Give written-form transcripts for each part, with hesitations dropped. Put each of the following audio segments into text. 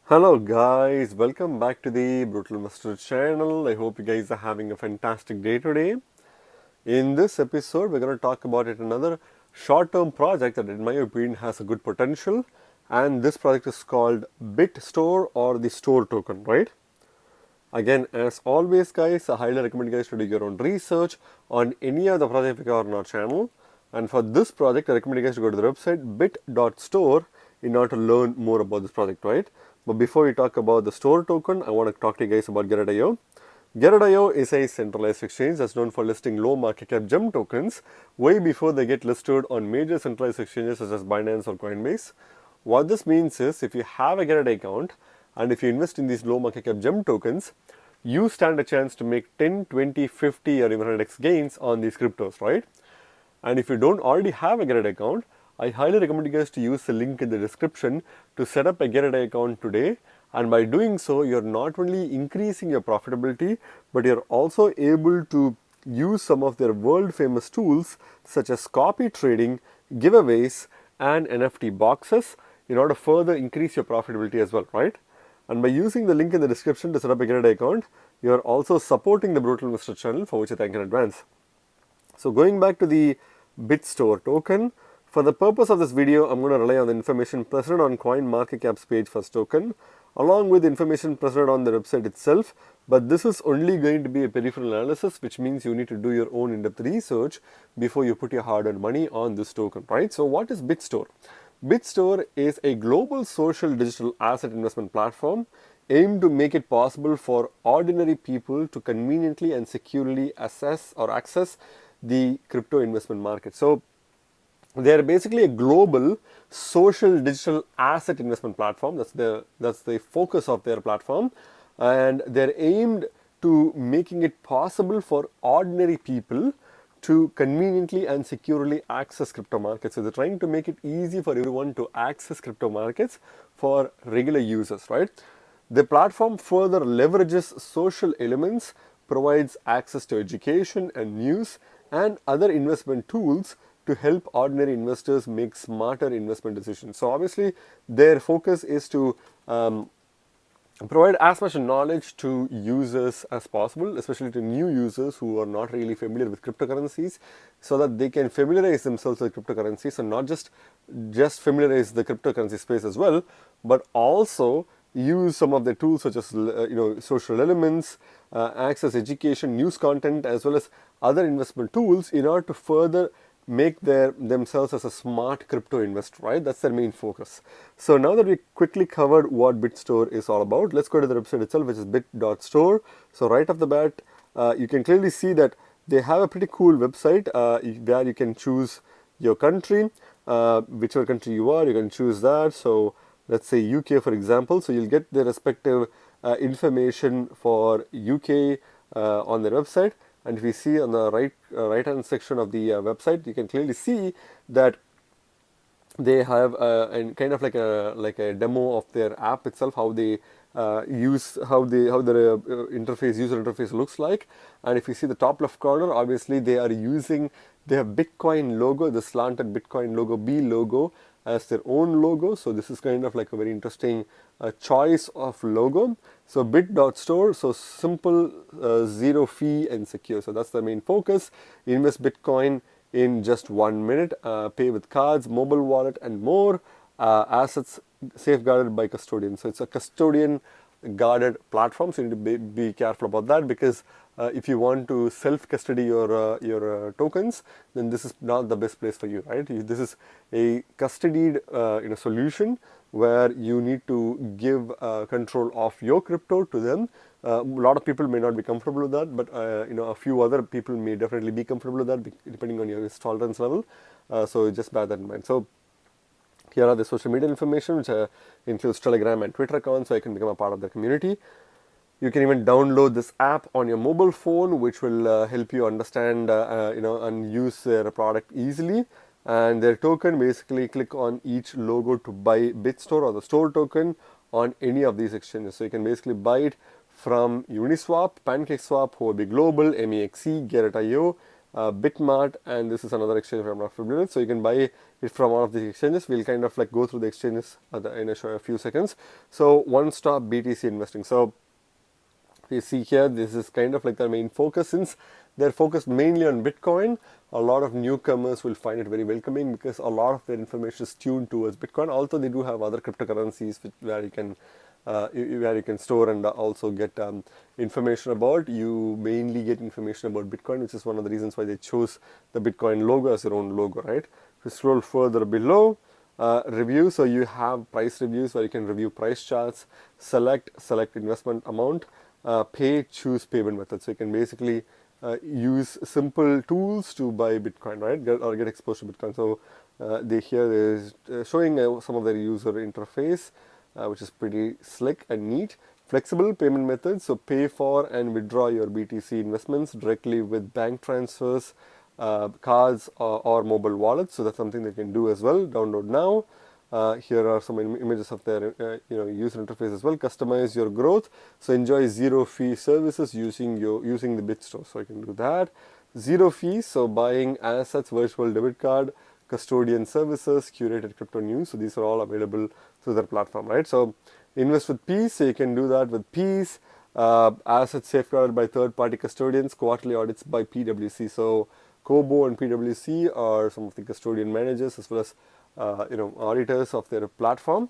Hello guys, welcome back to the Brutal Investor channel. I hope you guys are having a fantastic day today. In this episode, we're going to talk about another short-term project that in my opinion has a good potential, and this project is called Bit.Store or the store token, right? Again, as always guys, I highly recommend you guys to do your own research on any of the project we cover on our channel. And for this project, I recommend you guys to go to the website bit.store in order to learn more about this project, right? But before we talk about the store token, I want to talk to you guys about Gateio. Gateio is a centralized exchange that's known for listing low market cap gem tokens way before they get listed on major centralized exchanges such as Binance or Coinbase. What this means is if you have a Gateio account and if you invest in these low market cap gem tokens, you stand a chance to make 10, 20, 50 or even 100x gains on these cryptos, right? And if you don't already have a Gateio account, I highly recommend you guys to use the link in the description to set up a Gateio account today. And by doing so, you're not only increasing your profitability, but you're also able to use some of their world famous tools such as copy trading, giveaways, and NFT boxes in order to further increase your profitability as well, right? And by using the link in the description to set up a Gateio account, you're also supporting the Brutal Investor channel, for which I thank in advance. So going back to the BitStore token, for the purpose of this video, I'm going to rely on the information present on CoinMarketCap's page for this token, along with information present on the website itself. But this is only going to be a peripheral analysis, which means you need to do your own in-depth research before you put your hard-earned money on this token, right? So what is BitStore? BitStore is a global social digital asset investment platform aimed to make it possible for ordinary people to conveniently and securely assess or access the crypto investment market. So they are basically a global social digital asset investment platform. That's the focus of their platform, and they're aimed to making it possible for ordinary people to conveniently and securely access crypto markets. So they're trying to make it easy for everyone to access crypto markets for regular users, right? The platform further leverages social elements, provides access to education and news and other investment tools to help ordinary investors make smarter investment decisions. So obviously their focus is to provide as much knowledge to users as possible, especially to new users who are not really familiar with cryptocurrencies, so that they can familiarize themselves with cryptocurrencies and not just familiarize the cryptocurrency space as well, but also use some of the tools such as social elements, access education, news content, as well as other investment tools in order to further make themselves as a smart crypto investor, right? That's their main focus. So now that we quickly covered what BitStore is all about, let's go to the website itself, which is bit.store. So right off the bat, you can clearly see that they have a pretty cool website where you can choose your country, whichever country you are, you can choose that. So let's say UK, for example. So you'll get the respective information for UK on their website. And if you see on the right hand section of the website, you can clearly see that they have kind of like a demo of their app itself, how they use how their user interface looks like. And if you see the top left corner, obviously they have Bitcoin logo, the slanted Bitcoin logo, B logo, as their own logo. So this is kind of like a very interesting choice of logo. So bit.store, so simple, zero fee and secure. So that's the main focus. Invest Bitcoin in just 1 minute, pay with cards, mobile wallet and more, assets safeguarded by custodians. So it's a custodian guarded platform, so you need to be careful about that, because if you want to self-custody your tokens, then this is not the best place for you, right? This is a custodied solution where you need to give control of your crypto to them. A lot of people may not be comfortable with that, but a few other people may definitely be comfortable with that, depending on your risk tolerance level. So just bear that in mind. So here are the social media information, which includes Telegram and Twitter accounts, so I can become a part of the community. You can even download this app on your mobile phone, which will help you understand, and use their product easily. And their token, basically click on each logo to buy BitStore or the store token on any of these exchanges. So you can basically buy it from Uniswap, PancakeSwap, Huobi Global, MEXC, Gateio, Bitmart, and this is another exchange I'm not familiar with. So you can buy it from one of these exchanges. We'll kind of like go through the exchanges in a few seconds. So one-stop BTC investing. So you see here, this is kind of like their main focus. Since they're focused mainly on Bitcoin, a lot of newcomers will find it very welcoming because a lot of their information is tuned towards Bitcoin. Although they do have other cryptocurrencies where you can store and also get information about. You mainly get information about Bitcoin, which is one of the reasons why they chose the Bitcoin logo as their own logo, right? If you scroll further below, review, so you have price reviews where you can review price charts, select investment amount, pay, choose payment method. So you can basically use simple tools to buy Bitcoin, right? Get exposed to Bitcoin. So here is showing some of their user interface, which is pretty slick and neat. Flexible payment methods, so pay for and withdraw your BTC investments directly with bank transfers, cards or mobile wallets. So that's something they can do as well. Download now. Here are some images of their user interface as well. Customize your growth. So enjoy zero fee services using the BitStore. So I can do that. Zero fees. So buying assets, virtual debit card, custodian services, curated crypto news. So these are all available through their platform, right? So invest with peace. So you can do that with peace. Assets safeguarded by third-party custodians. Quarterly audits by PwC. So Kobo and PwC are some of the custodian managers as well as auditors of their platform.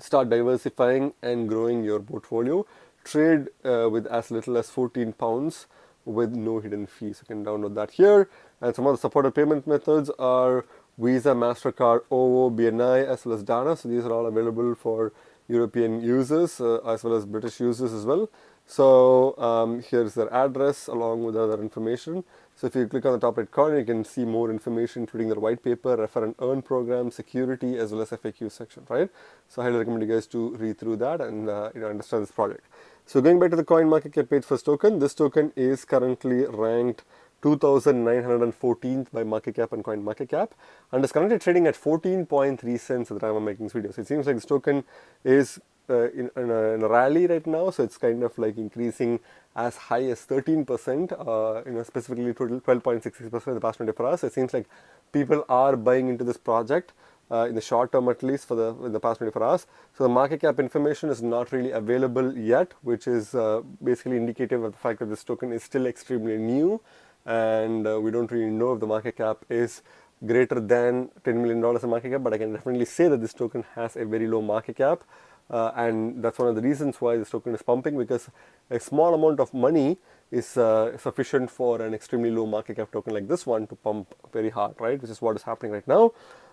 Start diversifying and growing your portfolio. Trade with as little as £14 with no hidden fees. You can download that here. And some of the supported payment methods are Visa, MasterCard, OVO, BNI, as well as Dana. So these are all available for European users as well as British users as well. So here's their address along with other information. So if you click on the top right corner, you can see more information, including their white paper, refer and earn program, security, as well as FAQ section, right? So I highly recommend you guys to read through that and understand this project. So going back to the coin market cap page for this token is currently ranked 2,914th by market cap and coin market cap, and is currently trading at 14.3 cents at the time I'm making this video. So it seems like this token is in a rally right now, so it's kind of like increasing as high as 13%, specifically 12.66% in the past 24 hours. So it seems like people are buying into this project in the short term, at least in the past 24 hours. So the market cap information is not really available yet, which is basically indicative of the fact that this token is still extremely new, and we don't really know if the market cap is greater than $10 million in market cap, but I can definitely say that this token has a very low market cap. And that's one of the reasons why this token is pumping, because a small amount of money is sufficient for an extremely low market cap token like this one to pump very hard, right? Which is what is happening right now.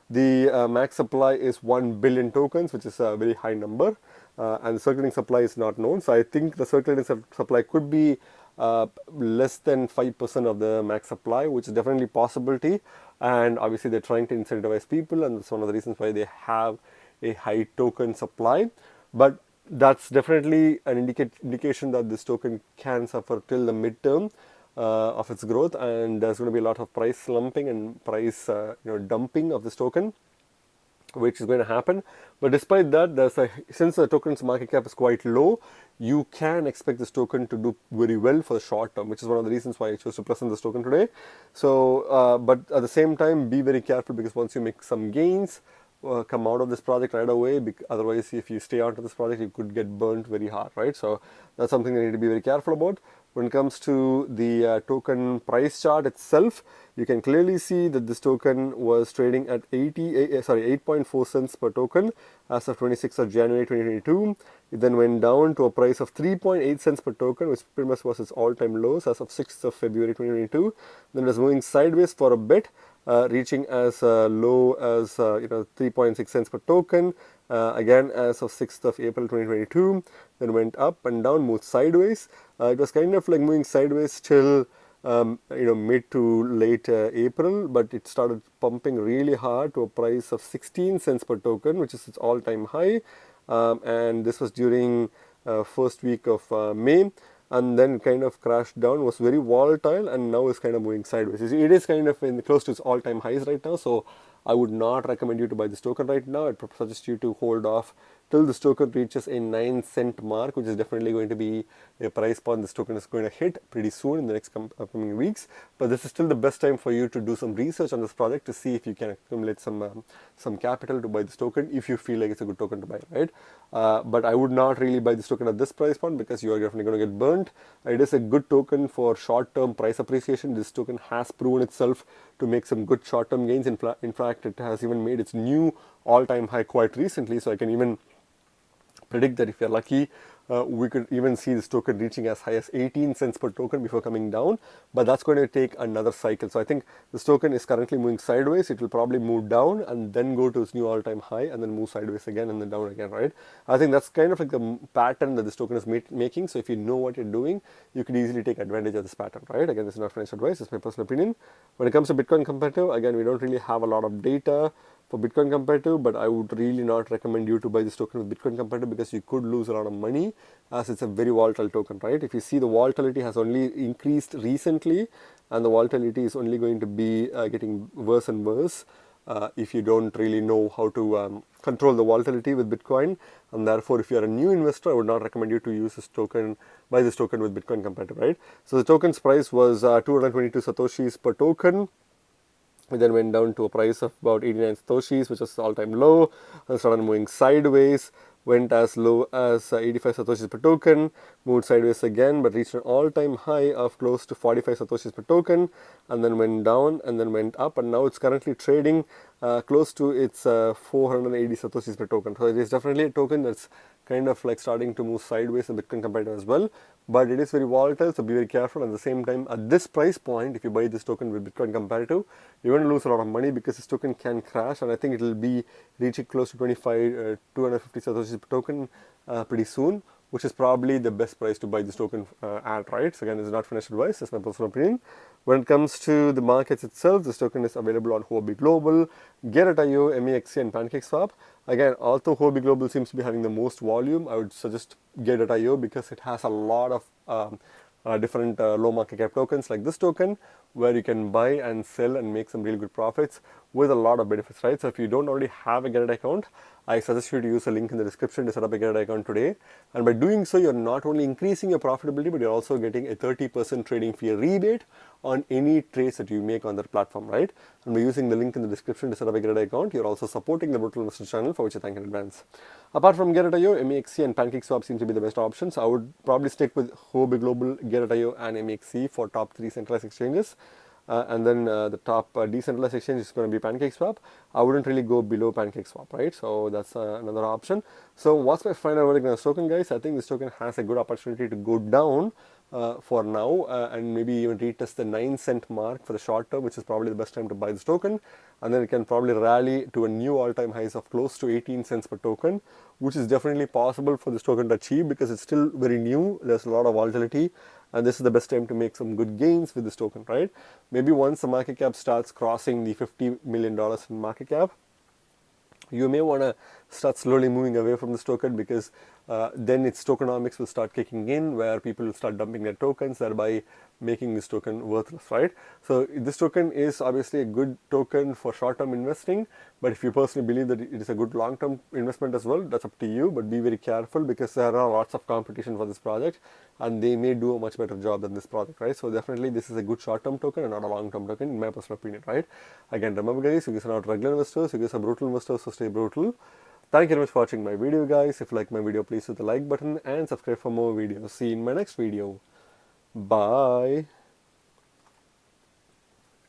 The max supply is 1 billion tokens, which is a very high number, and the circulating supply is not known. So I think the circulating supply could be less than 5% of the max supply, which is definitely a possibility. And obviously they're trying to incentivize people, and that's one of the reasons why they have a high token supply. But that's definitely an indication that this token can suffer till the midterm of its growth, and there's going to be a lot of price slumping and price dumping of this token, which is going to happen. But despite that, since the token's market cap is quite low, you can expect this token to do very well for the short term, which is one of the reasons why I chose to present this token today. So, but at the same time, be very careful, because once you make some gains, come out of this project right away. Otherwise, if you stay onto this project, you could get burnt very hard, right? So that's something you need to be very careful about. When it comes to the token price chart itself, you can clearly see that this token was trading at 8.4 cents per token as of 26th of January 2022. It then went down to a price of 3.8 cents per token, which pretty much was its all-time lows as of 6th of February 2022. Then it was moving sideways for a bit, reaching as low as 3.6 cents per token, again as of 6th of April 2022. Then went up and down, moved sideways. It was kind of like moving sideways till mid to late April, but it started pumping really hard to a price of 16 cents per token, which is its all-time high. And this was during first week of May. And then kind of crashed down, was very volatile, and now is kind of moving sideways. It is kind of close to its all-time highs right now, so I would not recommend you to buy this token right now. I'd suggest you to hold off till this token reaches a 9 cent mark, which is definitely going to be a price point this token is going to hit pretty soon in the next upcoming weeks. But this is still the best time for you to do some research on this project to see if you can accumulate some capital to buy this token if you feel like it's a good token to buy, right? But I would not really buy this token at this price point because you are definitely going to get burnt. It is a good token for short-term price appreciation. This token has proven itself to make some good short-term gains. In fact, it has even made its new all-time high quite recently. So I can even predict that if you're lucky, we could even see this token reaching as high as 18 cents per token before coming down, but that's going to take another cycle. So I think this token is currently moving sideways. It will probably move down and then go to its new all-time high and then move sideways again and then down again, right? I think that's kind of like the pattern that this token is making. So if you know what you're doing, you could easily take advantage of this pattern, right? Again, this is not financial advice, it's my personal opinion. When it comes to Bitcoin competitive, again, we don't really have a lot of data for Bitcoin competitive, but I would really not recommend you to buy this token with Bitcoin competitive because you could lose a lot of money as it's a very volatile token, right? If you see, the volatility has only increased recently and the volatility is only going to be getting worse and worse if you don't really know how to control the volatility with Bitcoin. And therefore, if you're a new investor, I would not recommend you to use this token, buy this token with Bitcoin competitive, right? So the token's price was 222 Satoshis per token. It then went down to a price of about 89 Satoshis, which was all-time low, and started moving sideways, went as low as 85 Satoshis per token, moved sideways again, but reached an all-time high of close to 45 Satoshis per token, and then went down and then went up, and now it's currently trading close to its 480 Satoshis per token. So it is definitely a token that's kind of like starting to move sideways in Bitcoin competitive as well, but it is very volatile, so be very careful. At the same time, at this price point, if you buy this token with Bitcoin competitive, you're going to lose a lot of money because this token can crash, and I think it will be reaching close to 250 Satoshis per token pretty soon, which is probably the best price to buy this token at, right? So again, this is not financial advice, that's my personal opinion. When it comes to the markets itself, this token is available on Huobi Global, Gateio, MEXC, and PancakeSwap. Again, although Huobi Global seems to be having the most volume, I would suggest Gateio because it has a lot of different low market cap tokens like this token, where you can buy and sell and make some really good profits with a lot of benefits, right? So if you don't already have a Gateio account, I suggest you to use a link in the description to set up a Gateio account today. And by doing so, you're not only increasing your profitability, but you're also getting a 30% trading fee rebate on any trades that you make on that platform, right? And by using the link in the description to set up a Gateio account, you're also supporting the Brutal Investor channel, for which I thank in advance. Apart from Gateio, MEXC and PancakeSwap seem to be the best options. I would probably stick with Huobi Global, Gateio, and MEXC for top 3 centralized exchanges. And then the top decentralized exchange is going to be PancakeSwap. I wouldn't really go below PancakeSwap, right? So that's another option. So what's my final verdict on this token, guys? I think this token has a good opportunity to go down for now and maybe even retest the 9 cent mark for the short term, which is probably the best time to buy this token. And then it can probably rally to a new all-time highs of close to 18 cents per token, which is definitely possible for this token to achieve because it's still very new. There's a lot of volatility, and this is the best time to make some good gains with this token, right? Maybe once the market cap starts crossing the $50 million in market cap, you may want to start slowly moving away from this token because then its tokenomics will start kicking in, where people will start dumping their tokens, thereby making this token worthless, right? So this token is obviously a good token for short-term investing, but if you personally believe that it is a good long-term investment as well, that's up to you. But be very careful because there are lots of competition for this project, and they may do a much better job than this project, right? So definitely this is a good short-term token and not a long-term token, in my personal opinion, right? Again, remember guys, you guys are not regular investors, you guys are brutal investors, so stay brutal. Thank you very much for watching my video, guys. If you like my video, please hit the like button and subscribe for more videos. See you in my next video. Bye.